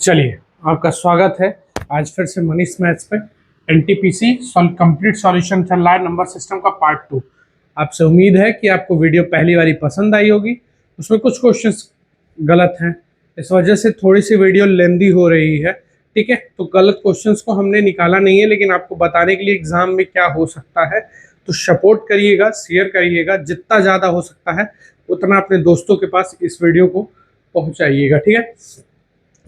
चलिए, आपका स्वागत है आज फिर से मनीष मैथ्स पे। एनटीपीसी कंप्लीट सॉल्यूशन चल रहा है नंबर सिस्टम का पार्ट 2। आपसे उम्मीद है कि आपको वीडियो पहली बारी पसंद आई होगी। उसमें कुछ क्वेश्चंस गलत हैं, इस वजह से थोड़ी सी वीडियो लेंदी हो रही है। ठीक है, तो गलत क्वेश्चंस को हमने निकाला नहीं है, लेकिन आपको बताने के लिए एग्जाम में क्या हो सकता है। तो सपोर्ट करिएगा, शेयर करिएगा, जितना ज़्यादा हो सकता है उतना अपने दोस्तों के पास इस वीडियो को पहुँचाइएगा। ठीक है,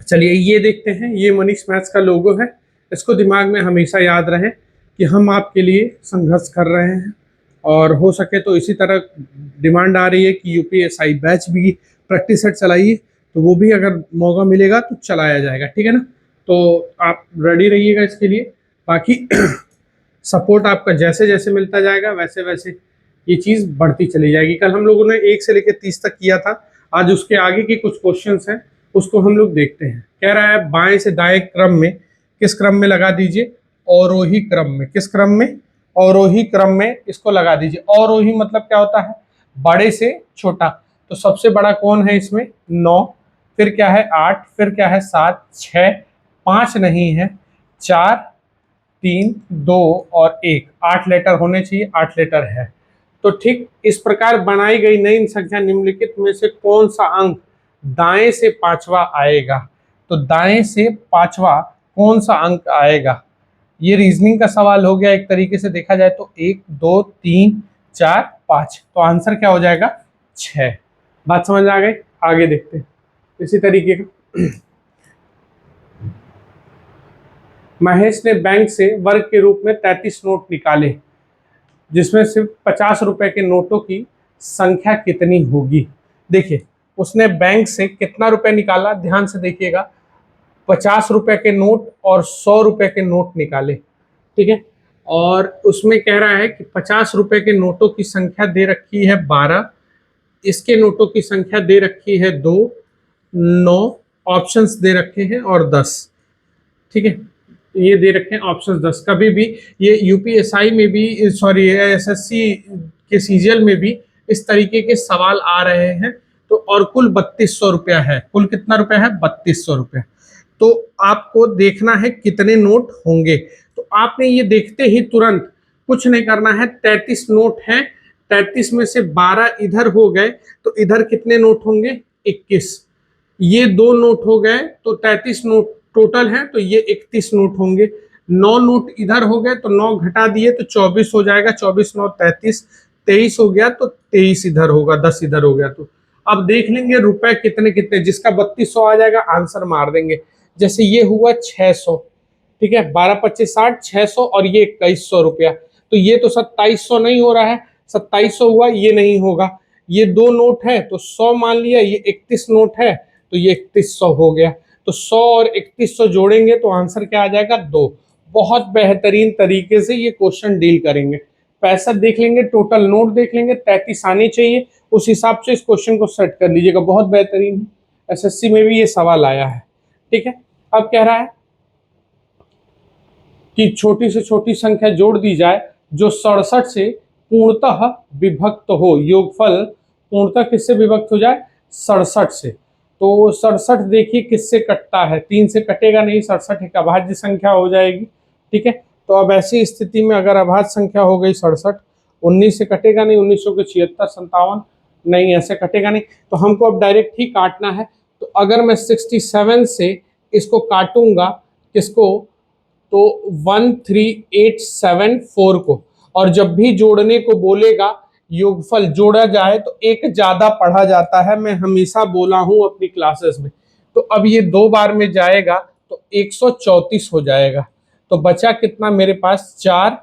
चलिए ये देखते हैं। ये मनीष मैथ्स का लोगो है, इसको दिमाग में हमेशा याद रहे कि हम आपके लिए संघर्ष कर रहे हैं, और हो सके तो इसी तरह डिमांड आ रही है कि यूपीएसआई बैच भी प्रैक्टिस सेट चलाइए, तो वो भी अगर मौका मिलेगा तो चलाया जाएगा। ठीक है ना, तो आप रेडी रहिएगा इसके लिए। बाकी सपोर्ट आपका जैसे जैसे मिलता जाएगा वैसे वैसे ये चीज़ बढ़ती चली जाएगी। कल हम लोगों ने 1 से लेकर 30 तक किया था, आज उसके आगे के कुछ क्वेश्चंस हैं, उसको हम लोग देखते हैं। कह रहा है बाएं से दाएं क्रम में, किस क्रम में लगा दीजिए? अवरोही क्रम में। किस क्रम में? अवरोही क्रम में इसको लगा दीजिए। अवरोही मतलब क्या होता है? बड़े से छोटा। तो सबसे बड़ा कौन है इसमें? 9, फिर क्या है? 8, फिर क्या है? 7, 6, 5 नहीं है, 4, 3, 2 और 1। 8 लेटर होने चाहिए, 8 लेटर है। तो ठीक इस प्रकार बनाई गई नई संख्या निम्नलिखित में से कौन सा अंक दाएं से पांचवा आएगा? तो दाएं से पांचवा कौन सा अंक आएगा? ये रीजनिंग का सवाल हो गया एक तरीके से देखा जाए तो। 1, 2, 3, 4, 5, तो आंसर क्या हो जाएगा? 6। बात समझ आ गई? आगे देखते हैं इसी तरीके का। महेश ने बैंक से वर्ग के रूप में 33 नोट निकाले, जिसमें सिर्फ 50 रुपए के नोटों की संख्या कितनी होगी? देखिए, उसने बैंक से कितना रुपए निकाला, ध्यान से देखिएगा। 50 रुपए के नोट और 100 रुपए के नोट निकाले। ठीक है, और उसमें कह रहा है कि 50 रुपए के नोटों की संख्या दे रखी है 12, इसके नोटों की संख्या दे रखी है 2, 9 ऑप्शंस दे रखे हैं और 10। ठीक है, ये दे रखे हैं ऑप्शन 10। कभी भी ये यूपीएसआई में भी, सॉरी एसएससी के सीजीएल में भी इस तरीके के सवाल आ रहे हैं। तो और कुल 3200 रुपया है। कुल कितना रुपया है? 3200 रुपया। तो आपको देखना है कितने नोट होंगे। तो आपने ये देखते ही तुरंत कुछ नहीं करना है। 33 नोट हैं, 33 में से 12 इधर हो गए, तो इधर कितने नोट होंगे? 21। ये 2 नोट हो गए, तो 33 नोट टोटल है, तो ये 31 नोट होंगे। 9 नोट इधर हो गए, तो 9 घटा दिए तो 24 हो जाएगा। 24 9 33, 23 हो गया, तो 23 इधर होगा, 10 इधर हो गया। तो अब देख लेंगे रुपए कितने कितने, जिसका 3200 आ जाएगा आंसर मार देंगे। जैसे ये हुआ 600, ठीक है, 12 25 60, 600 और ये 2100 रुपया। तो ये तो 2700 नहीं हो रहा है, 2700 हुआ, ये नहीं होगा। ये 2 नोट है तो 100 मान लिया, ये 31 नोट है तो ये 3100 हो गया। तो 100 और 3100 जोड़ेंगे तो आंसर क्या आ जाएगा? 2। बहुत बेहतरीन तरीके से ये क्वेश्चन डील करेंगे। पैसा देख लेंगे, टोटल नोट देख लेंगे, 33 आने चाहिए, उस हिसाब से इस क्वेश्चन को सेट कर लीजिएगा। बहुत बेहतरीन है, एसएससी में भी ये सवाल आया है। ठीक है, अब कह रहा है कि छोटी से छोटी संख्या जोड़ दी जाए जो 67 से पूर्णतः विभक्त हो। योगफल पूर्णतः किससे विभक्त हो जाए? 67 से। तो 67 देखिए किससे कटता है? 3 से कटेगा नहीं, 67 एक अभाज्य संख्या हो जाएगी। ठीक है, तो अब ऐसी स्थिति में अगर अभाज्य संख्या हो गई 67, 19 से कटेगा नहीं, 1900 के 76 57 नहीं, ऐसे कटेगा नहीं। तो हमको अब डायरेक्ट ही काटना है। तो अगर मैं 67 से इसको काटूंगा, किसको? तो 13874 को, और जब भी जोड़ने को बोलेगा, योगफल जोड़ा जाए तो एक ज्यादा पढ़ा जाता है, मैं हमेशा बोला हूं अपनी क्लासेस में। तो अब ये 2 बार में जाएगा तो 134 हो जाएगा। तो बचा कितना मेरे पास? 4,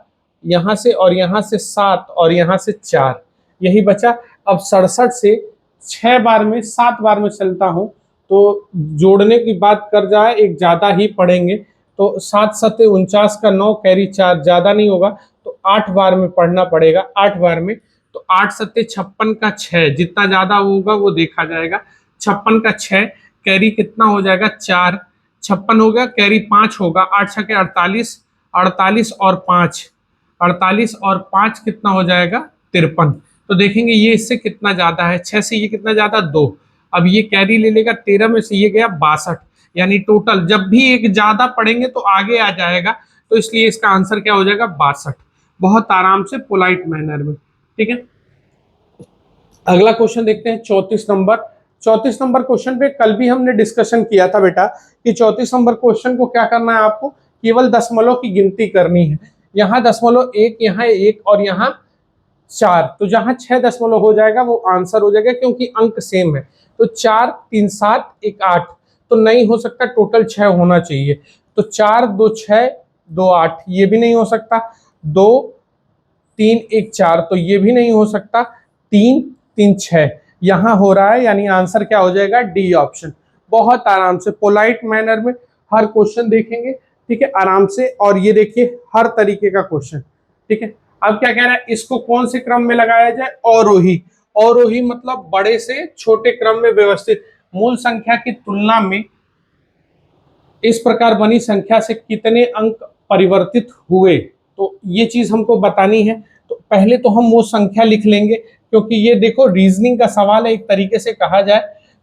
यहां से और यहां से 7 और यहां से 4, यही बचा। अब 67 से 6 बार में 7 बार में चलता हूं, तो जोड़ने की बात कर जाए एक ज्यादा ही पढ़ेंगे। तो 7 7 49 का 9 कैरी 4 ज्यादा नहीं होगा, तो 8 बार में पढ़ना पड़ेगा। 8 बार में तो 8 7 56 का 6, जितना ज्यादा होगा वो देखा जाएगा। 56 का 6 कैरी कितना हो जाएगा? 4। 56 हो गया, कैरी 5 होगा। 8 6 48, 48 और 5, 48 और 5 कितना हो जाएगा? 53। तो देखेंगे ये इससे कितना ज्यादा है, 6 से ये कितना ज्यादा? 2। अब ये कैरी ले लेगा, 13 में से ये गया 62, यानी टोटल जब भी एक ज्यादा पढ़ेंगे तो आगे आ जाएगा, तो इसलिए इसका आंसर क्या हो जाएगा 62। बहुत आराम से पोलाइट मैनर में, ठीक है। अगला क्वेश्चन देखते हैं 34 नंबर। 34 नंबर क्वेश्चन पे कल भी हमने डिस्कशन किया था बेटा कि 34 नंबर क्वेश्चन को क्या करना है, आपको केवल दशमलव की गिनती करनी है। यहाँ दशमलव एक, यहाँ एक और यहाँ 4, तो जहां 6 दशमलव हो जाएगा वो आंसर हो जाएगा, क्योंकि अंक सेम है। तो 4 3 7 1 8 तो नहीं हो सकता, टोटल 6 होना चाहिए। तो 4 2 6 2 8 ये भी नहीं हो सकता। 2 3 1 4 तो ये भी नहीं हो सकता। 3 3 6 यहाँ हो रहा है, यानी आंसर क्या हो जाएगा डी ऑप्शन। बहुत आराम से पोलाइट मैनर में हर क्वेश्चन देखेंगे, ठीक है, आराम से। और ये देखिए हर तरीके का क्वेश्चन, ठीक है। अब क्या कह रहा है, इसको कौन से क्रम में लगाया जाए, अवरोही। अवरोही मतलब बड़े से छोटे क्रम में व्यवस्थित। मूल संख्या की तुलना में इस प्रकार बनी संख्या से कितने अंक परिवर्तित हुए, तो ये चीज हमको बतानी है। तो पहले तो हम वो संख्या लिख लेंगे, क्योंकि ये देखो रीजनिंग का सवाल है एक तरीके से कहा जाए।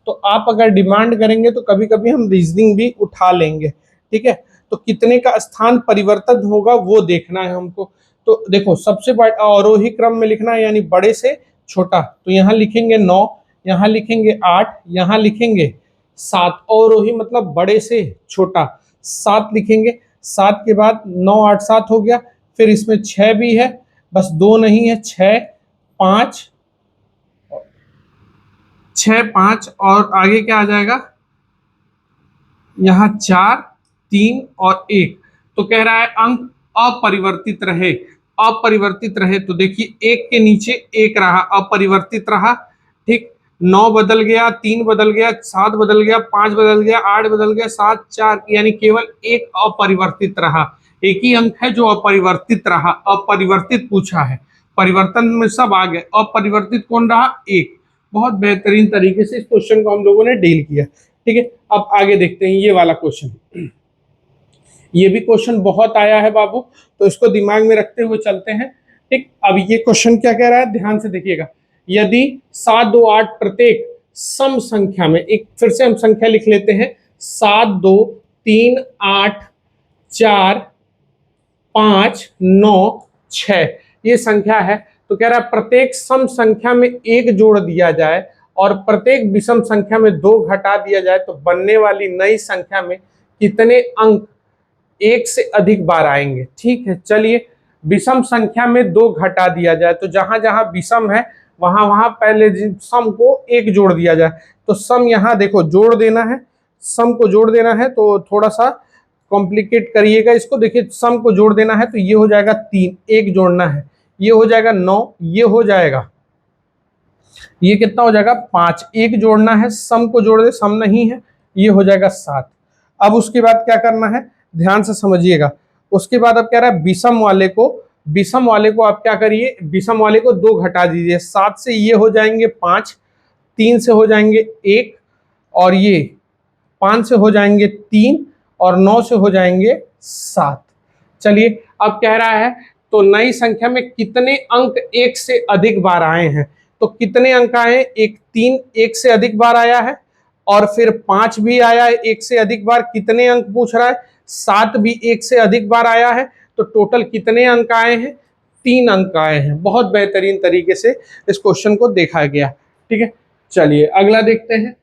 तो आप अगर डिमांड करेंगे तो कभी कभी हम रीजनिंग भी उठा लेंगे, ठीक है। तो कितने का स्थान परिवर्तन होगा वो देखना है हमको। तो देखो सबसे बड़ा अवरोही क्रम में लिखना है, यानी बड़े से छोटा। तो यहाँ लिखेंगे 9, यहाँ लिखेंगे 8, यहाँ लिखेंगे 7। अवरोही मतलब बड़े से छोटा, 7 लिखेंगे। 7 के बाद 9 8 7 हो गया। फिर इसमें 6 भी है, बस 2 नहीं है, 6 5 6 5 और आगे क्या आ जाएगा, यहाँ 4 3 और 1। तो कह रहा है अंक अपरिवर्तित रहे। अपरिवर्तित रहे तो देखिए एक के नीचे एक रहा, अपरिवर्तित रहा, ठीक। 9 बदल गया, 3 बदल गया, 7 बदल गया, 5 बदल गया, 8 बदल गया, 7 4, यानी केवल एक अपरिवर्तित रहा। एक ही अंक है जो अपरिवर्तित रहा। अपरिवर्तित पूछा है, परिवर्तन में सब आ गए, अपरिवर्तित कौन रहा, एक। बहुत बेहतरीन तरीके से इस क्वेश्चन को हम लोगों ने डील किया, ठीक है। अब आगे देखते हैं ये वाला क्वेश्चन। ये भी क्वेश्चन बहुत आया है बाबू, तो इसको दिमाग में रखते हुए चलते हैं, ठीक। अब ये क्वेश्चन क्या कह रहा है, ध्यान से देखिएगा। यदि 7 2 8 प्रत्येक सम संख्या में, एक फिर से हम संख्या लिख लेते हैं, 7 2 3 8 4 5 9 6 ये संख्या है। तो कह रहा है प्रत्येक सम संख्या में 1 जोड़ दिया जाए और प्रत्येक विषम संख्या में 2 घटा दिया जाए, तो बनने वाली नई संख्या में कितने अंक 1 से अधिक बार आएंगे। ठीक है, चलिए विषम संख्या में 2 घटा दिया जाए, तो जहां जहां विषम है वहां वहां पहले सम को 1 जोड़ दिया जाए। तो सम यहाँ देखो जोड़ देना है, सम को जोड़ देना है, तो थोड़ा सा कॉम्प्लिकेट करिएगा इसको। देखिए सम को जोड़ देना है तो ये हो जाएगा 3, 1 जोड़ना है, ये हो जाएगा 9, ये हो जाएगा, ये कितना हो जाएगा 5, 1 जोड़ना है, सम को जोड़ दे, सम नहीं है, ये हो जाएगा 7। अब उसके बाद क्या करना है, ध्यान से समझिएगा। उसके बाद अब कह रहा है विषम वाले को आप क्या करिए, विषम वाले को 2 घटा दीजिए। 7 से ये हो जाएंगे 5, 3 से हो जाएंगे 1 और ये 5 से हो जाएंगे 3 और 9 से हो जाएंगे 7। चलिए अब कह रहा है तो नई संख्या में कितने अंक 1 से अधिक बार आए हैं। तो कितने अंक आए, एक 3 1 से अधिक बार आया है और फिर 5 भी आया है 1 से अधिक बार। कितने अंक पूछ रहा है, 7 भी 1 से अधिक बार आया है। तो टोटल कितने अंक आए हैं, 3 अंक आए हैं। बहुत बेहतरीन तरीके से इस क्वेश्चन को देखा गया, ठीक है। चलिए अगला देखते हैं।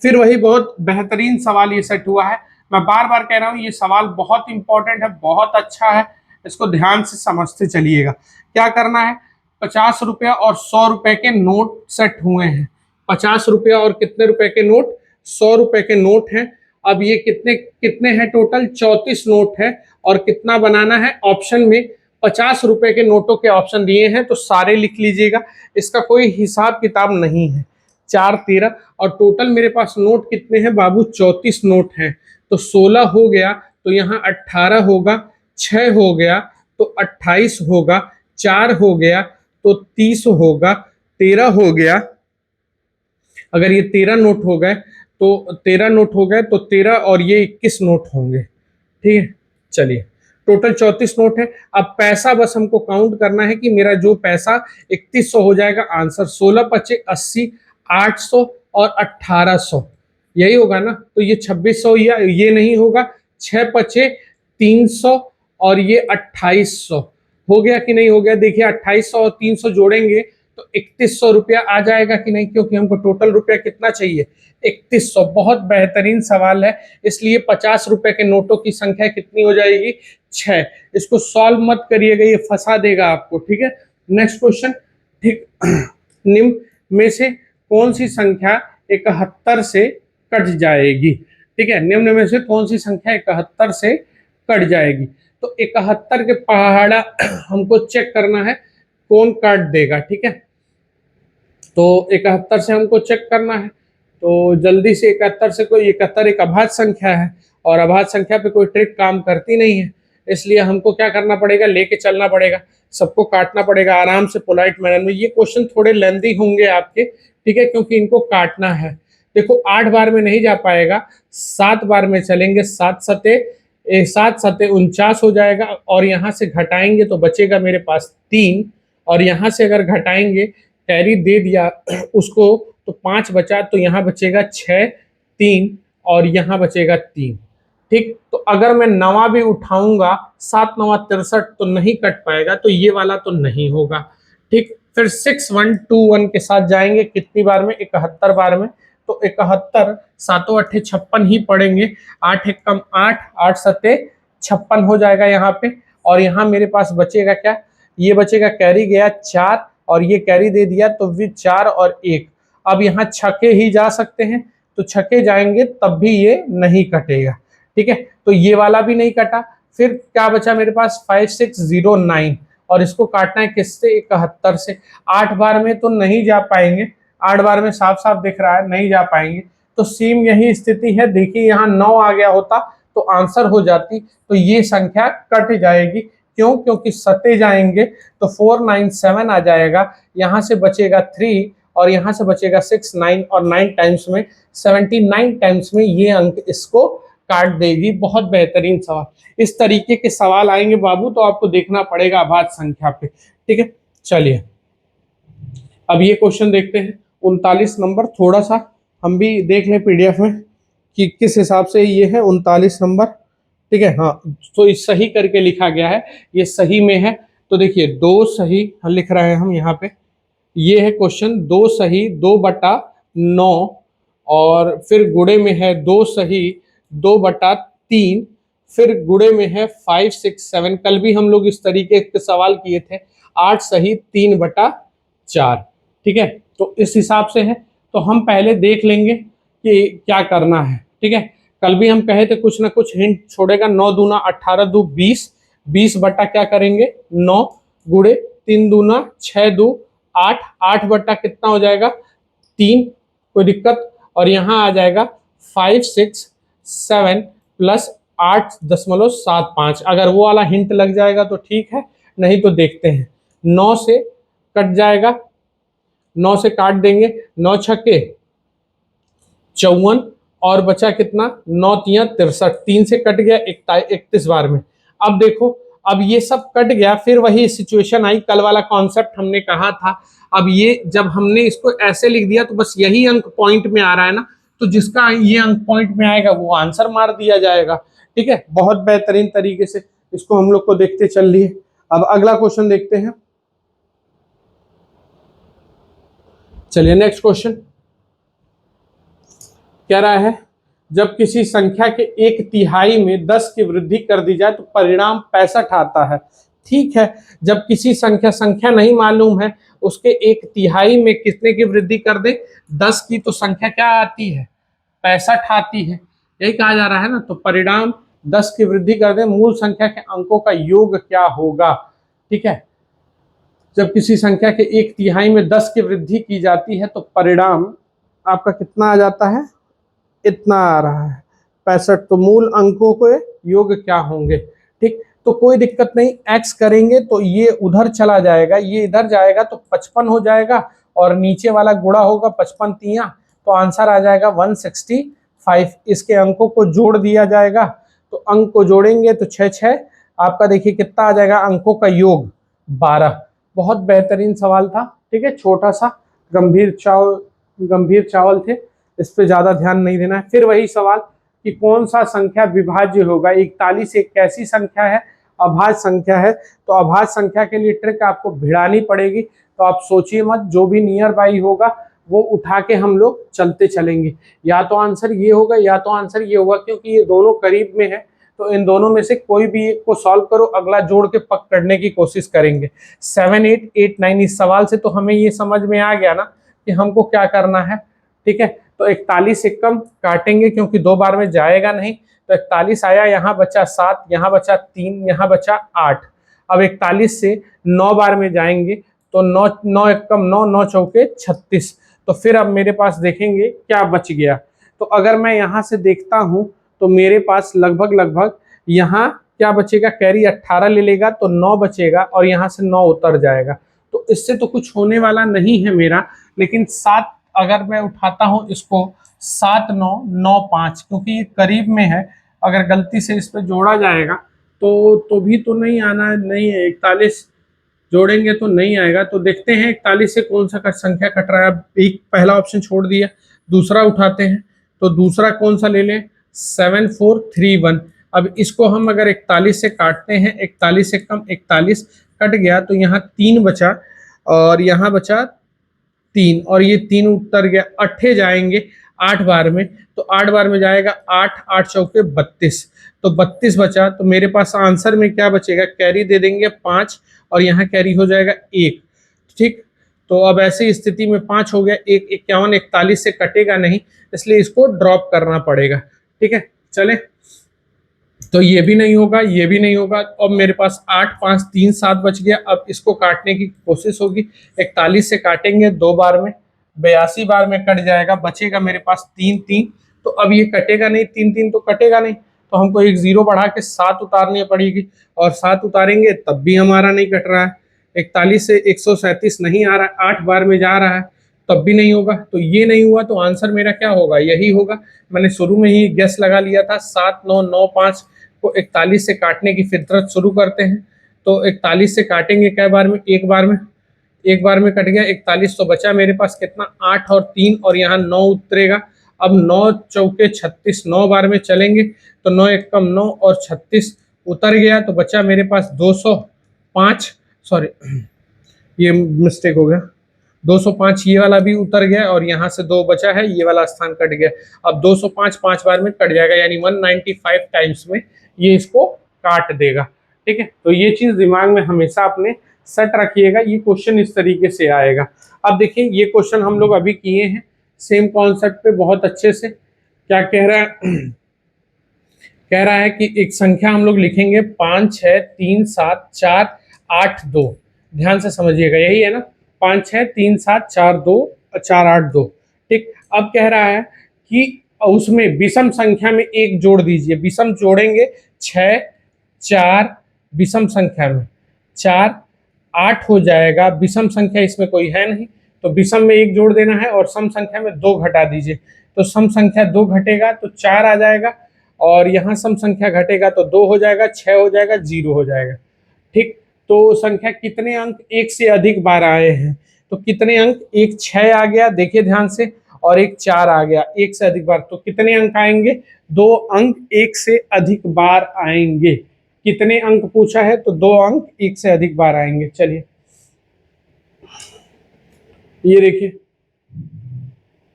फिर वही बहुत बेहतरीन सवाल ये सेट हुआ है। मैं बार बार कह रहा हूं ये सवाल बहुत इंपॉर्टेंट है, बहुत अच्छा है, इसको ध्यान से समझते चलिएगा। क्या करना है, 50 रुपया और 100 रुपए के नोट सेट हुए हैं। 50 रुपया और कितने रुपए के नोट, 100 रुपए के नोट हैं। अब ये कितने कितने हैं, टोटल 34 नोट है। और कितना बनाना है, ऑप्शन में 50 रुपए के नोटों के ऑप्शन दिए हैं, तो सारे लिख लीजिएगा, इसका कोई हिसाब किताब नहीं है। 4 13 और टोटल मेरे पास नोट कितने हैं बाबू, 34 नोट हैं। तो 16 हो गया, तो यहाँ 18 होगा, 6 हो गया तो 28 होगा, 4 हो गया तो 30 होगा, 13 हो गया। अगर ये 13 नोट हो गए तो 13 नोट हो गए तो 13 और ये 21 नोट होंगे, ठीक है। चलिए टोटल 34 नोट है। अब पैसा बस हमको काउंट करना है कि मेरा जो पैसा 3100 हो जाएगा आंसर। 16 25 80, 800 और 1800, यही होगा ना। तो ये 2600 या ये नहीं होगा, 6 पचे 300 और ये 2800 हो गया कि नहीं हो गया। देखिए 2800 और 300 जोड़ेंगे तो 3100 रुपया आ जाएगा कि नहीं, क्योंकि हमको टोटल रुपया कितना चाहिए, 3100। बहुत बेहतरीन सवाल है। इसलिए 50 रुपए के नोटों की संख्या कितनी हो जाएगी, 6। इसको सॉल्व मत करिएगा, ये फंसा देगा आपको, ठीक है। नेक्स्ट क्वेश्चन, ठीक। निम्न में से कौन सी संख्या 71 से कट जाएगी, ठीक है। निम्न में से कौन सी संख्या 71 से कट जाएगी। तो 71 के पहाड़ा हमको चेक करना है कौन काट देगा, ठीक है। तो 71 से हमको चेक करना है, तो जल्दी से 71 से, कोई 71 एक अभाज्य संख्या है और अभाज्य संख्या पे कोई ट्रिक काम करती नहीं है, इसलिए हमको क्या करना पड़ेगा, लेके चलना पड़ेगा, सबको काटना पड़ेगा आराम से पोलाइट मैनर में। ये क्वेश्चन थोड़े लेंदी होंगे आपके, ठीक है, क्योंकि इनको काटना है। देखो 8 बार में नहीं जा पाएगा, 7 बार में चलेंगे। 7 सते 49 हो जाएगा और यहाँ से घटाएंगे तो बचेगा मेरे पास 3, और यहाँ से अगर घटाएंगे, कैरी दे दिया उसको, तो 5 बचा, तो यहाँ बचेगा 6, 3 और यहाँ बचेगा 3, ठीक। तो अगर मैं नवा भी उठाऊंगा 7 9 63 तो नहीं कट पाएगा, तो ये वाला तो नहीं होगा, ठीक। फिर 6 1 2 1 के साथ जाएंगे कितनी बार में, 71 बार में। तो 71 7 8 56 ही पड़ेंगे, 8 1 कम 8, 8 सते 56 हो जाएगा यहाँ पे। और यहाँ मेरे पास बचेगा क्या, ये बचेगा, कैरी गया 4 और ये कैरी दे दिया, तो भी 4 और 1। अब यहाँ छके ही जा सकते हैं, तो छके जाएंगे तब भी ये नहीं कटेगा, ठीक है। तो ये वाला भी नहीं कटा। फिर क्या बचा मेरे पास, 5 6 0 9, और इसको काटना है किससे, 71 से। 8 बार में तो नहीं जा पाएंगे, 8 बार में साफ साफ दिख रहा है नहीं जा पाएंगे। तो सेम यही स्थिति है, देखिए यहाँ 9 आ गया होता तो आंसर हो जाती, तो ये संख्या कट जाएगी। क्यों, क्योंकि सते जाएंगे तो 4 9 7 आ जाएगा, यहाँ से बचेगा 3 और यहाँ से बचेगा 6 9 और 9 टाइम्स में 79 टाइम्स में ये अंक इसको काट देगी। बहुत बेहतरीन सवाल। इस तरीके के सवाल आएंगे बाबू तो आपको देखना पड़ेगा अभाज्य संख्या पे, ठीक है। चलिए अब ये क्वेश्चन देखते हैं 39 नंबर, थोड़ा सा हम भी देख लें पीडीएफ में कि किस हिसाब से ये है 39 नंबर, ठीक है। हाँ, तो इस सही करके लिखा गया है, ये सही में है। तो देखिए 2 सही लिख रहे हैं हम यहाँ पे, ये है क्वेश्चन, 2 सही 2/9, और फिर गुणे में है 2 सही 2/3, फिर गुणे में है 5 6 7। कल भी हम लोग इस तरीके के सवाल किए थे, 8 सही 3/4, ठीक है। तो इस हिसाब से है, तो हम पहले देख लेंगे कि क्या करना है, ठीक है। कल भी हम कहे थे कुछ ना कुछ हिंट छोड़ेगा। 9 दूना 18 दू 20, 20 बटा क्या करेंगे 9, गुड़े 3 दूना 6 दू 8, 8 बटा कितना हो जाएगा 3, कोई दिक्कत। और यहाँ आ जाएगा 5 6 7 प्लस 8.75। अगर वो वाला हिंट लग जाएगा तो ठीक है, नहीं तो देखते हैं। 9 से कट जाएगा, 9 से काट देंगे, 9 छक्के 54 और बचा कितना 9 तिया 63, 3 से कट गया 31 बार में। अब देखो, अब ये सब कट गया, फिर वही सिचुएशन आई, कल वाला कॉन्सेप्ट हमने कहा था। अब ये जब हमने इसको ऐसे लिख दिया तो बस यही अंक पॉइंट में आ रहा है ना, तो जिसका ये अंक पॉइंट में आएगा वो आंसर मार दिया जाएगा, ठीक है। बहुत बेहतरीन तरीके से इसको हम लोग को देखते चल रही है। अब अगला क्वेश्चन देखते हैं, चलिए नेक्स्ट क्वेश्चन कह रहा है, जब किसी संख्या के 1/3 में 10 की वृद्धि कर दी जाए तो परिणाम 65 आता है। ठीक है, जब किसी संख्या नहीं मालूम है, उसके 1/3 में कितने की वृद्धि कर दे, 10 की, तो संख्या क्या आती है 65 आती है, यही कहा जा रहा है ना। तो परिणाम 10 की वृद्धि कर दे, मूल संख्या के अंकों का योग क्या होगा, ठीक है। जब किसी संख्या के 1/3 में 10 की वृद्धि की जाती है तो परिणाम आपका कितना आ जाता है, इतना आ रहा है 65। तो मूल अंकों के योग क्या होंगे, ठीक। तो कोई दिक्कत नहीं, एक्स करेंगे तो ये उधर चला जाएगा, ये इधर जाएगा तो 55 हो जाएगा, और नीचे वाला गुणा होगा 55 तिया, तो आंसर आ जाएगा 165। इसके अंकों को जोड़ दिया जाएगा, तो अंक को जोड़ेंगे तो 6 6, आपका देखिए कितना आ जाएगा अंकों का योग 12। बहुत बेहतरीन सवाल था, ठीक है। छोटा सा गंभीर चावल थे, इस पे ज़्यादा ध्यान नहीं देना है। फिर वही सवाल कि कौन सा संख्या विभाज्य होगा। 41 एक कैसी संख्या है, अभाज्य संख्या है। तो अभाज्य संख्या के लिए ट्रिक आपको भिड़ानी पड़ेगी। तो आप सोचिए मत, जो भी नियर बाई होगा वो उठा के हम लोग चलते चलेंगे। या तो आंसर ये होगा या तो आंसर ये होगा, क्योंकि ये दोनों करीब में है। तो इन दोनों में से कोई भी एक को सॉल्व करो, अगला जोड़ के पक करने की कोशिश करेंगे। 7 8 8 9 इस सवाल से तो हमें ये समझ में आ गया ना कि हमको क्या करना है। ठीक है, तो 41 एकम काटेंगे क्योंकि 2 बार में जाएगा नहीं। तो 41 आया, यहाँ बचा 7, यहाँ बचा 3, यहाँ बचा 8। अब 41 से 9 बार में जाएंगे तो 9 9 एकम 9, 9 चौके 36। तो फिर अब मेरे पास देखेंगे क्या बच गया। तो अगर मैं यहाँ से देखता हूँ तो मेरे पास लगभग यहाँ क्या बचेगा, कैरी 18 ले लेगा तो 9 बचेगा और यहाँ से 9 उतर जाएगा। तो इससे तो कुछ होने वाला नहीं है मेरा। लेकिन 7 अगर मैं उठाता हूँ इसको, 7 9 9 5, क्योंकि ये करीब में है। अगर गलती से इस पर जोड़ा जाएगा तो भी तो नहीं आना नहीं है। 41 जोड़ेंगे तो नहीं आएगा। तो देखते हैं 41 से कौन सा संख्या कट रहा है। एक पहला ऑप्शन छोड़ दिया, दूसरा उठाते हैं। तो दूसरा कौन सा ले लें, 7 4 3 1। अब इसको हम अगर 41 से काटते हैं, 41 से कम 41 कट गया तो यहाँ 3 बचा और यहाँ बचा 3 और ये 3 उतर गया। 8 जाएंगे 8 बार में, तो 8 बार में जाएगा 8 8 चौके 32। तो 32 बचा। तो मेरे पास आंसर में क्या बचेगा, कैरी दे देंगे 5 और यहाँ कैरी हो जाएगा 1। ठीक, तो अब ऐसी स्थिति में 5 हो गया, 1 51 41 से कटेगा नहीं, इसलिए इसको ड्रॉप करना पड़ेगा। ठीक है, चले, तो ये भी नहीं होगा, ये भी नहीं होगा। अब मेरे पास 8 5 3 7 बच गया। अब इसको काटने की कोशिश होगी। 41 से काटेंगे 2 बार में, 82 बार में कट जाएगा, बचेगा मेरे पास 3 3। तो अब ये कटेगा नहीं, 3 3 तो कटेगा नहीं। तो हमको एक 0 बढ़ा के 7 उतारनी पड़ेगी और 7 उतारेंगे तब भी हमारा नहीं कट रहा है। 41 से 137 नहीं आ रहा है, 8 बार में जा रहा है, तब भी नहीं होगा। तो ये नहीं हुआ, तो आंसर मेरा क्या होगा, यही होगा। मैंने शुरू में ही गेस लगा लिया था। 7 9 9 5 को 41 से काटने की फितरत शुरू करते हैं। तो 41 से काटेंगे कै बार में, एक बार में, एक बार में कट गया 41। तो बचा मेरे पास कितना, 8 और 3 और यहाँ 9 उतरेगा। अब 9 चौके 36, 9 बार में चलेंगे तो 9 एकम 9 और 36 उतर गया। तो बचा मेरे पास 205, सॉरी ये मिस्टेक हो गया, 205 ये वाला भी उतर गया और यहाँ से 2 बचा है, ये वाला स्थान कट गया। अब 205 5 बार में कट जाएगा, यानी 195 टाइम्स में ये इसको काट देगा। ठीक है, तो ये चीज दिमाग में हमेशा अपने सेट रखिएगा। ये क्वेश्चन इस तरीके से आएगा। अब देखिए, ये क्वेश्चन हम लोग अभी किए हैं सेम कॉन्सेप्ट पे बहुत अच्छे से। क्या कह रहा है, कह रहा है कि एक संख्या हम लोग लिखेंगे 5 6 3 7 4 8 2। ध्यान से समझिएगा, यही है ना, 5 6 3 7 4 2 4 8 2। ठीक, अब कह रहा है कि उसमें विषम संख्या में एक जोड़ दीजिए। विषम जोड़ेंगे 6 4, विषम संख्या में 4 8 हो जाएगा। विषम संख्या इसमें कोई है नहीं, तो विषम में एक जोड़ देना है और सम संख्या में 2 घटा दीजिए। तो सम संख्या 2 घटेगा तो 4 आ जाएगा और यहाँ सम संख्या घटेगा तो 2 हो जाएगा, 6 हो जाएगा, 0 हो जाएगा। ठीक, तो संख्या कितने अंक एक से अधिक बार आए हैं, तो कितने अंक, एक 6 आ गया, देखिए ध्यान से, और एक 4 आ गया एक से अधिक बार। तो कितने अंक आएंगे, 2 अंक एक से अधिक बार आएंगे। कितने अंक पूछा है, तो 2 अंक एक से अधिक बार आएंगे। चलिए ये देखिए,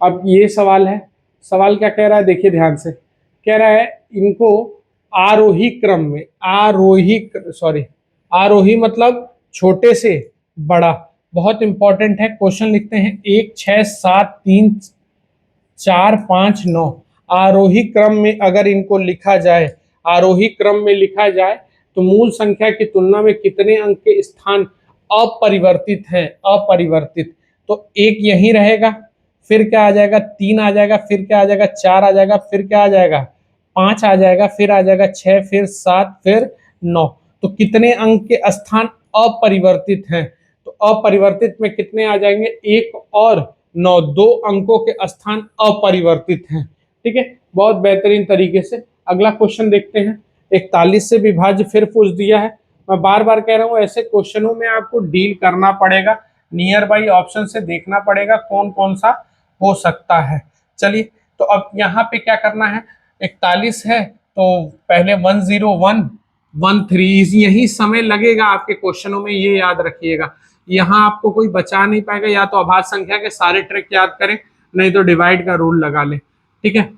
अब ये सवाल है। सवाल क्या कह रहा है, देखिए ध्यान से, कह रहा है इनको आरोही क्रम में, आरोही मतलब छोटे से बड़ा, बहुत इंपॉर्टेंट है। क्वेश्चन लिखते हैं 1 6 7 3 4 5 9। आरोही क्रम में अगर इनको लिखा जाए, आरोही क्रम में लिखा जाए तो मूल संख्या की तुलना में कितने अंक के स्थान अपरिवर्तित हैं, अपरिवर्तित। तो एक यहीं रहेगा, फिर क्या आ जाएगा, 3 आ जाएगा, फिर क्या आ जाएगा, 4 आ जाएगा, फिर क्या आ जाएगा, 5 आ जाएगा, फिर आ जाएगा 6, फिर 7, फिर 9। तो कितने अंक के स्थान अपरिवर्तित हैं, तो अपरिवर्तित में कितने आ जाएंगे, 1 और 9, 2 अंकों के स्थान अपरिवर्तित हैं। ठीक है, बहुत बेहतरीन तरीके से। अगला क्वेश्चन देखते हैं। 41 से विभाज्य फिर पूछ दिया है। मैं बार बार कह रहा हूँ, ऐसे क्वेश्चनों में आपको डील करना पड़ेगा, नियर बाई ऑप्शन से देखना पड़ेगा कौन कौन सा हो सकता है। चलिए, तो अब यहाँ पे क्या करना है, 41 है तो पहले 10113, यही समय लगेगा आपके क्वेश्चनों में, ये याद रखिएगा। यहाँ आपको कोई बचा नहीं पाएगा, या तो अभाज्य संख्या के सारे ट्रिक याद करें, नहीं तो डिवाइड का रूल लगा लें। ठीक है,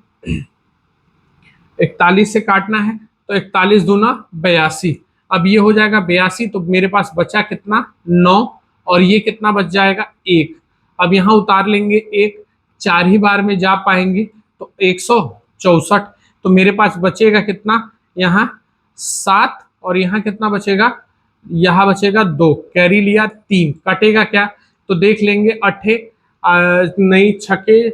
41 से काटना है तो 41 दूना 82, अब ये हो जाएगा 82, तो मेरे पास बचा कितना 9, और ये कितना बच जाएगा 1। अब यहाँ उतार लेंगे 1, 4 ही बार में जा पाएंगे तो 164, तो मेरे पास बचेगा कितना यहाँ 7, और यहाँ कितना बचेगा, यहाँ बचेगा 2, कैरी लिया 3, कटेगा क्या, तो देख लेंगे, अठे नहीं, छके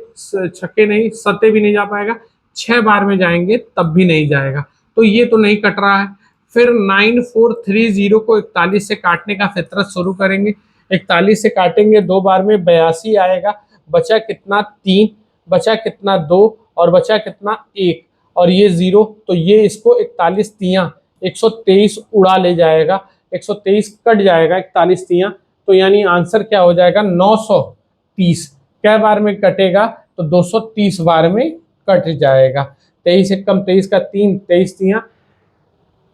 छके नहीं, सत्ते भी नहीं जा पाएगा, 6 बार में जाएंगे तब भी नहीं जाएगा, तो ये तो नहीं कट रहा है। फिर 9430 को 41 से काटने का फितरत शुरू करेंगे, 41 से काटेंगे 2 बार में 82 आएगा, बचा कितना 3, बचा कितना 2, और बचा कितना 1, और ये 0, तो ये इसको 41 तियां 123 उड़ा ले जाएगा, 123 कट जाएगा 41 तियां, तो यानी आंसर क्या हो जाएगा 930। कै बार में कटेगा, तो 230 बार में कट जाएगा। 23 एक कम 23 का 3, 23 तियां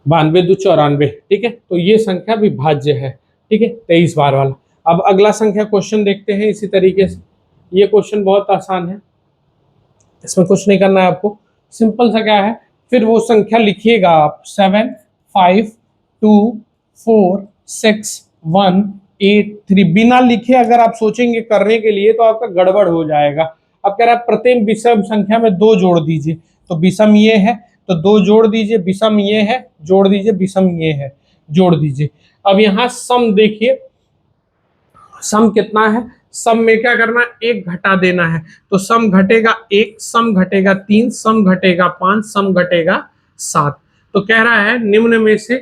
92 दो 94। ठीक है, तो ये संख्या विभाज्य है। ठीक है, 23 बार वाला। अब अगला संख्या क्वेश्चन देखते हैं इसी तरीके से। ये क्वेश्चन बहुत आसान है, इसमें कुछ नहीं करना है आपको, सिंपल सा क्या है, फिर वो संख्या लिखिएगा आप 7 5 2 4 6 1 8 3, बिना लिखे अगर आप सोचेंगे करने के लिए तो आपका गड़बड़ हो जाएगा। अब कह रहा है प्रत्येक विषम संख्या में 2 जोड़ दीजिए, तो विषम ये है तो 2 जोड़ दीजिए, विषम ये है जोड़ दीजिए, विषम ये है जोड़ दीजिए। अब यहाँ सम देखिए, सम कितना है, सम में क्या करना है, 1 घटा देना है, तो सम घटेगा 1, सम घटेगा 3, सम घटेगा 5, सम घटेगा 7। तो कह रहा है निम्न में से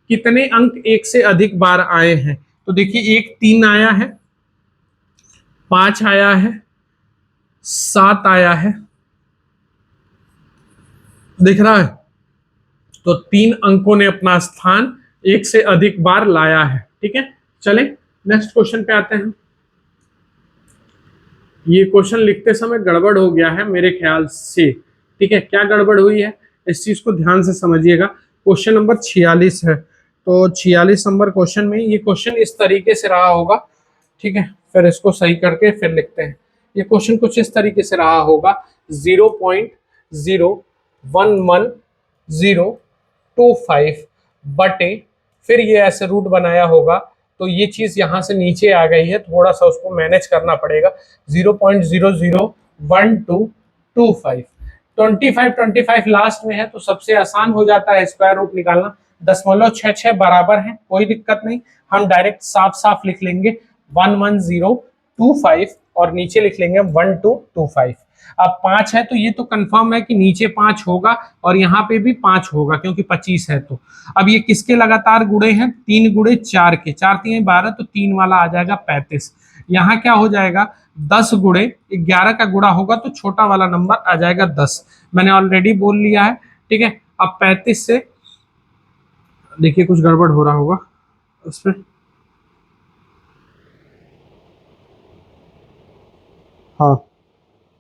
कितने अंक 1 से अधिक बार आए हैं, तो देखिए 1 3 आया है, 5 आया है, 7 आया है, दिख रहा है, तो 3 अंकों ने अपना स्थान 1 से अधिक बार लाया है। ठीक है, चलें नेक्स्ट क्वेश्चन पे आते हैं। ये क्वेश्चन लिखते समय गड़बड़ हो गया है मेरे ख्याल से। ठीक है, क्या गड़बड़ हुई है इस चीज को ध्यान से समझिएगा। क्वेश्चन नंबर 46 है, तो 46 नंबर क्वेश्चन में ये क्वेश्चन इस तरीके से रहा होगा। ठीक है, फिर इसको सही करके फिर लिखते हैं। ये क्वेश्चन कुछ इस तरीके से रहा होगा, 0.0111025 बटे, फिर ये ऐसे रूट बनाया होगा, तो ये चीज यहां से नीचे आ गई है, थोड़ा सा उसको मैनेज करना पड़ेगा। 0.001225 25 लास्ट में है, तो सबसे आसान हो जाता है स्क्वायर रूट निकालना। 0.66 बराबर है, कोई दिक्कत नहीं, हम डायरेक्ट साफ साफ लिख लेंगे 11025 और नीचे लिख लेंगे 1225। अब 5 है तो ये तो कंफर्म है कि नीचे 5 होगा और यहाँ पे भी 5 होगा क्योंकि 25 है। तो अब ये किसके लगातार गुणे हैं, 3 गुणे 4 के, 4 3 12, तो 3 वाला आ जाएगा 35। यहाँ क्या हो जाएगा, 10 गुणे 11 का गुणा होगा तो छोटा वाला नंबर आ जाएगा 10, मैंने ऑलरेडी बोल लिया है। ठीक है, अब 35 से देखिए कुछ गड़बड़ हो रहा होगा उसमें, हाँ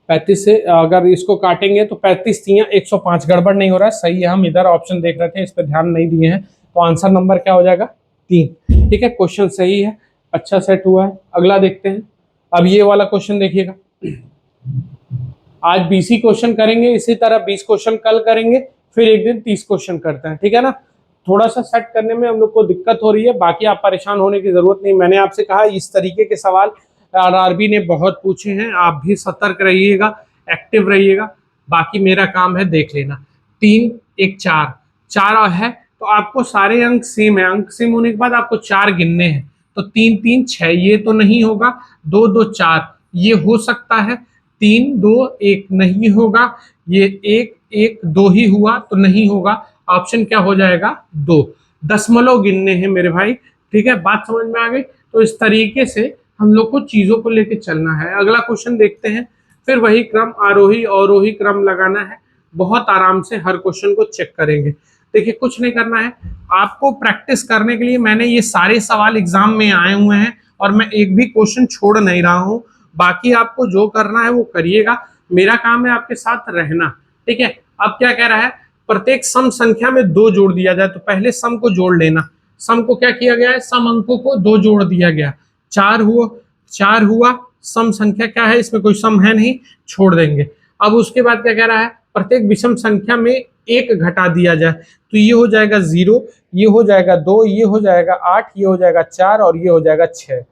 35 से अगर इसको काटेंगे तो 35 तियां 105, गड़बड़ नहीं हो रहा है, सही है। हम इधर ऑप्शन देख रहे थे, इस पर ध्यान नहीं दिए हैं, तो आंसर नंबर क्या हो जाएगा 3। ठीक है, क्वेश्चन सही है, अच्छा सेट हुआ है। अगला देखते हैं। अब ये वाला क्वेश्चन देखिएगा, आज 20 क्वेश्चन करेंगे, इसी तरह 20 क्वेश्चन कल करेंगे, फिर एक दिन 30 क्वेश्चन करते हैं। ठीक है ना, थोड़ा सा सेट करने में हम लोग को दिक्कत हो रही है, बाकी आप परेशान होने की जरूरत नहीं। मैंने आपसे कहा इस तरीके के सवाल आरआरबी ने बहुत पूछे हैं, आप भी सतर्क रहिएगा, एक्टिव रहिएगा, बाकी मेरा काम है देख लेना। 3 1 4 4 है तो आपको सारे अंक सेम है, अंक सेम होने के बाद आपको 4 गिनने हैं, तो 3 3 6 ये तो नहीं होगा, 2 2 4 ये हो सकता है, 3 2 1 नहीं होगा, ये 1 1 2 ही हुआ तो नहीं होगा, ऑप्शन क्या हो जाएगा 2। दशमलव गिनने हैं मेरे भाई। ठीक है, बात समझ में आ गई। तो इस तरीके से हम लोग को चीजों को लेके चलना है। अगला क्वेश्चन देखते हैं, फिर वही क्रम आरोही अवरोही क्रम लगाना है, बहुत आराम से हर क्वेश्चन को चेक करेंगे। देखिए कुछ नहीं करना है, आपको प्रैक्टिस करने के लिए मैंने ये सारे सवाल एग्जाम में आए हुए हैं और मैं एक भी क्वेश्चन छोड़ नहीं रहा हूं, बाकी आपको जो करना है वो करिएगा। मेरा काम है आपके साथ रहना, ठीक है। अब क्या कह रहा है, प्रत्येक सम संख्या में 2 जोड़ दिया जाए, तो पहले सम को जोड़ लेना। सम को क्या किया गया है, सम अंकों को 2 जोड़ दिया गया, 4 हुआ। सम संख्या क्या है, इसमें कोई सम है नहीं, छोड़ देंगे। अब उसके बाद क्या कह रहा है, प्रत्येक विषम संख्या में 1 घटा दिया जाए, तो ये हो जाएगा 0, ये हो जाएगा 2, ये हो जाएगा 8, ये हो जाएगा 4 और ये हो जाएगा 6।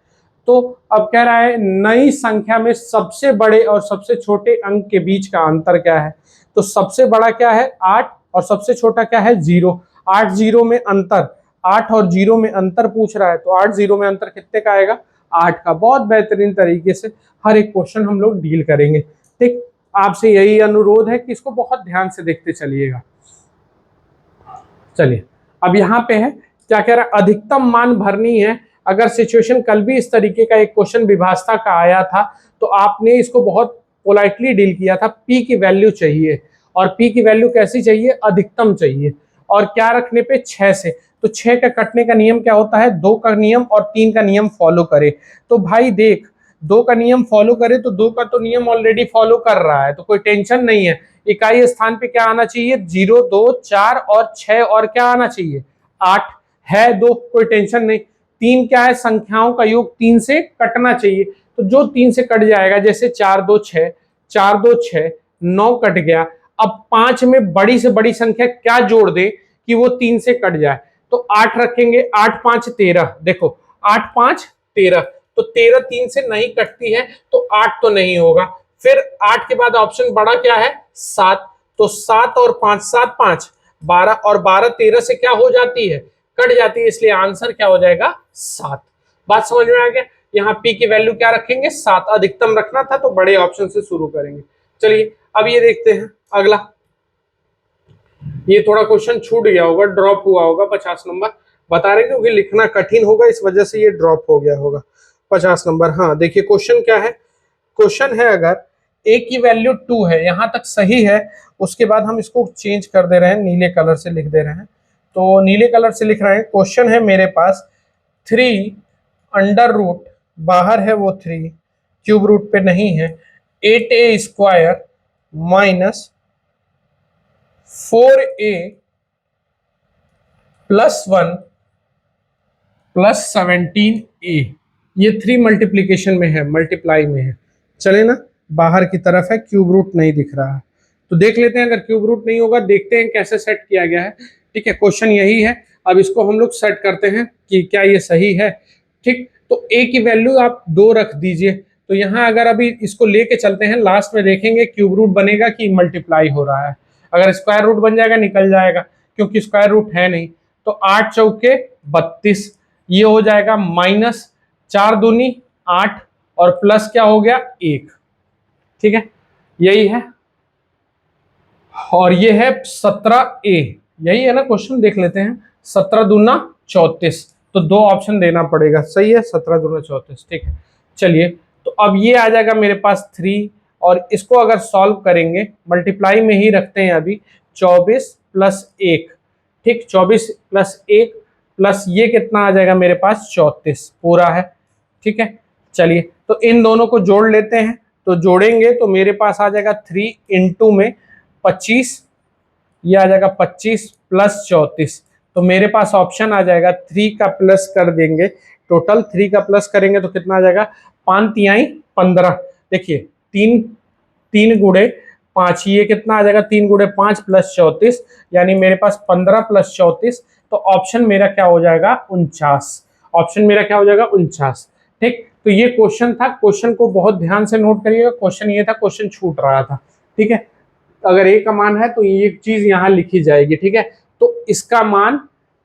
तो अब कह रहा है नई संख्या में सबसे बड़े और सबसे छोटे अंक के बीच का अंतर क्या है, तो सबसे बड़ा क्या है 8 और सबसे छोटा क्या है 0। 8 0 में अंतर, 8 और 0 में अंतर पूछ रहा है, तो 8 0 में अंतर कितने का आएगा, 8 का। बहुत बेहतरीन तरीके से हर एक क्वेश्चन हम लोग डील करेंगे, ठीक। आपसे यही अनुरोध है कि इसको बहुत ध्यान से देखते चलिएगा। चलिए अब यहाँ पे है क्या कह रहा है, अधिकतम मान भरनी है। अगर सिचुएशन कल भी इस तरीके का एक क्वेश्चन विभाषा का आया था, तो आपने इसको बहुत पोलाइटली डील किया था। पी की वैल्यू चाहिए, और पी की वैल्यू कैसी चाहिए, अधिकतम चाहिए, और क्या रखने पे 6 से। तो 6 का कटने का नियम क्या होता है, 2 का नियम और 3 का नियम फॉलो करे। तो भाई देख, 2 का नियम फॉलो करे तो 2 का तो नियम ऑलरेडी फॉलो कर रहा है, तो कोई टेंशन नहीं है। इकाई स्थान पे क्या आना चाहिए, 0 2 4 और 6, और क्या आना चाहिए 8 है 2, कोई टेंशन नहीं। 3 क्या है, संख्याओं का योग 3 से कटना चाहिए, तो जो 3 से कट जाएगा, जैसे 4 2 6, 4 2 6, 9 कट गया। अब 5 में बड़ी से बड़ी संख्या क्या जोड़ दे कि वो 3 से कट जाए, तो 8 रखेंगे, 8 5 13, देखो 8 5 13, तो 13 3 से नहीं कटती है, तो 8 तो नहीं होगा। फिर 8 के बाद ऑप्शन बड़ा क्या है 7, तो 7 और 5 7 5 12, और 12 13 से क्या हो जाती है, कट जाती है, इसलिए आंसर क्या हो जाएगा 7। बात समझ में आ गया। यहाँ पी की वैल्यू क्या रखेंगे 7, अधिकतम रखना था तो बड़े ऑप्शन से शुरू करेंगे। चलिए अब ये देखते हैं अगला। ये थोड़ा क्वेश्चन छूट गया होगा, ड्रॉप हुआ होगा, 50 नंबर बता रहे, क्योंकि लिखना कठिन होगा इस वजह से ये ड्रॉप हो गया होगा। 50 नंबर, हाँ देखिए क्वेश्चन क्या है। क्वेश्चन है अगर a की वैल्यू 2 है, यहां तक सही है। उसके बाद हम इसको चेंज कर दे रहे हैं, नीले कलर से लिख दे रहे हैं, तो नीले कलर से लिख रहे हैं। क्वेश्चन है मेरे पास 3 अंडर रूट, बाहर है वो 3, क्यूब रूट पे नहीं है, 8a square minus 4a plus 1 plus 17a, ये 3 मल्टीप्लीकेशन में है, मल्टीप्लाई में है। चले ना, बाहर की तरफ है, क्यूब रूट नहीं दिख रहा है, तो देख लेते हैं। अगर क्यूब रूट नहीं होगा, देखते हैं कैसे सेट किया गया है, ठीक है। क्वेश्चन यही है, अब इसको हम लोग सेट करते हैं कि क्या ये सही है, ठीक। तो a की वैल्यू आप 2 रख दीजिए, तो यहाँ अगर अभी इसको लेके चलते हैं, लास्ट में देखेंगे क्यूब रूट बनेगा कि मल्टीप्लाई हो रहा है। अगर स्क्वायर रूट बन जाएगा निकल जाएगा, क्योंकि स्क्वायर रूट है नहीं। तो 8 चौके 32, ये हो जाएगा माइनस 4 दूनी 8, और प्लस क्या हो गया 1, ठीक है, यही है। और ये है 17a, यही है ना क्वेश्चन, देख लेते हैं। 17 दूना 34, तो 2 ऑप्शन देना पड़ेगा, सही है, 17 दूना 34, ठीक है। चलिए तो अब ये आ जाएगा मेरे पास 3, और इसको अगर सॉल्व करेंगे, मल्टीप्लाई में ही रखते हैं अभी, 24 प्लस 1, ठीक, 24 प्लस 1 प्लस ये कितना आ जाएगा मेरे पास 34 पूरा है, ठीक है। चलिए तो इन दोनों को जोड़ लेते हैं, तो जोड़ेंगे तो मेरे पास आ जाएगा 3 इंटू में 25, ये आ जाएगा 25 प्लस 34, तो मेरे पास ऑप्शन आ जाएगा 3 का प्लस कर देंगे, टोटल 3 का प्लस करेंगे तो कितना आ जाएगा 5 तिहाई 15, देखिए 3 3 गुणे 5, ये कितना आ जाएगा 3 गुणे 5 प्लस 34, यानी मेरे पास 15 प्लस 34, तो ऑप्शन मेरा क्या हो जाएगा 49, ऑप्शन मेरा क्या हो जाएगा 49, ठीक। तो ये क्वेश्चन था, क्वेश्चन को बहुत ध्यान से नोट करिएगा। क्वेश्चन ये था, क्वेश्चन छूट रहा था, ठीक है। अगर a का मान है तो ये चीज यहाँ लिखी जाएगी, ठीक है। तो इसका मान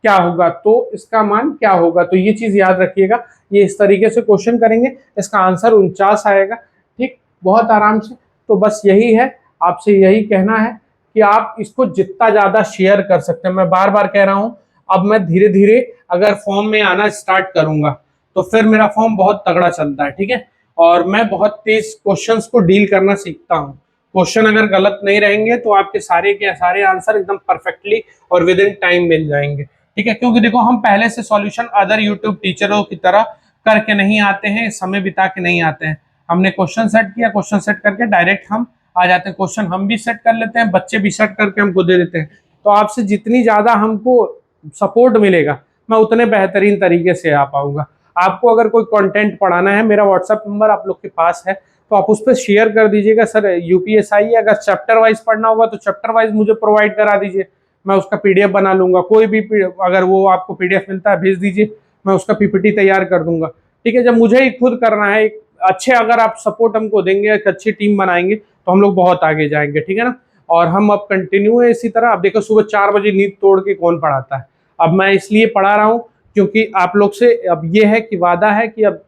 क्या होगा, तो इसका मान क्या होगा, तो ये चीज याद रखिएगा। ये इस तरीके से क्वेश्चन करेंगे, इसका आंसर 49 आएगा, ठीक, बहुत आराम से। तो बस यही है, आपसे यही कहना है कि आप इसको जितना ज्यादा शेयर कर सकते हैं। मैं बार बार कह रहा हूं, अब मैं धीरे धीरे अगर फॉर्म में आना स्टार्ट करूंगा तो फिर मेरा फॉर्म बहुत तगड़ा चलता है, ठीक है। और मैं बहुत तेज क्वेश्चंस को डील करना सीखता हूँ। क्वेश्चन अगर गलत नहीं रहेंगे तो आपके सारे के सारे आंसर एकदम परफेक्टली और विद इन टाइम मिल जाएंगे, ठीक है। क्योंकि देखो हम पहले से सॉल्यूशन अदर यूट्यूब टीचरों की तरह करके नहीं आते हैं, समय बिता के नहीं आते हैं। हमने क्वेश्चन सेट किया, क्वेश्चन सेट करके डायरेक्ट हम आ जाते हैं क्वेश्चन, हम भी सेट कर लेते हैं, बच्चे भी सेट करके हमको दे देते हैं। तो आपसे जितनी ज़्यादा हमको सपोर्ट मिलेगा, मैं उतने बेहतरीन तरीके से आ पाऊंगा। आपको अगर कोई कंटेंट पढ़ाना है, मेरा व्हाट्सएप नंबर आप लोग के पास है, तो आप उस पर शेयर कर दीजिएगा। सर यूपीएसआई अगर चैप्टर वाइज पढ़ना होगा तो चैप्टर वाइज मुझे प्रोवाइड करा दीजिए, मैं उसका पीडीएफ बना लूंगा। कोई भी अगर वो आपको पीडीएफ मिलता है भेज दीजिए, मैं उसका पीपीटी तैयार कर दूंगा। ठीक है, जब मुझे ही खुद करना है, एक अच्छे अगर आप सपोर्ट हमको देंगे, एक अच्छी टीम बनाएंगे, तो हम लोग बहुत आगे जाएंगे। ठीक है ना। और हम अब कंटिन्यू है इसी तरह। अब देखो सुबह 4 बजे नींद तोड़ के कौन पढ़ाता है। अब मैं इसलिए पढ़ा रहा हूँ क्योंकि आप लोग से अब ये है कि वादा है कि अब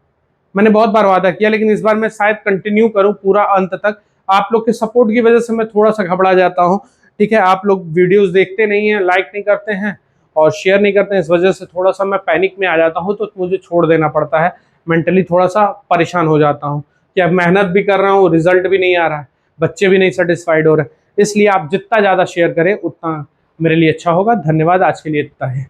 मैंने बहुत बार वादा किया, लेकिन इस बार मैं शायद कंटिन्यू करूं पूरा अंत तक। आप लोग के सपोर्ट की वजह से मैं थोड़ा सा घबरा जाता हूं। ठीक है, आप लोग वीडियोस देखते नहीं हैं, लाइक नहीं करते हैं और शेयर नहीं करते हैं, इस वजह से थोड़ा सा मैं पैनिक में आ जाता हूं, तो मुझे छोड़ देना पड़ता है। मेंटली थोड़ा सा परेशान हो जाता हूं कि अब मेहनत भी कर रहा हूँ, रिजल्ट भी नहीं आ रहा है, बच्चे भी नहीं सेटिस्फाइड हो रहे। इसलिए आप जितना ज़्यादा शेयर करें उतना मेरे लिए अच्छा होगा। धन्यवाद, आज के लिए इतना है।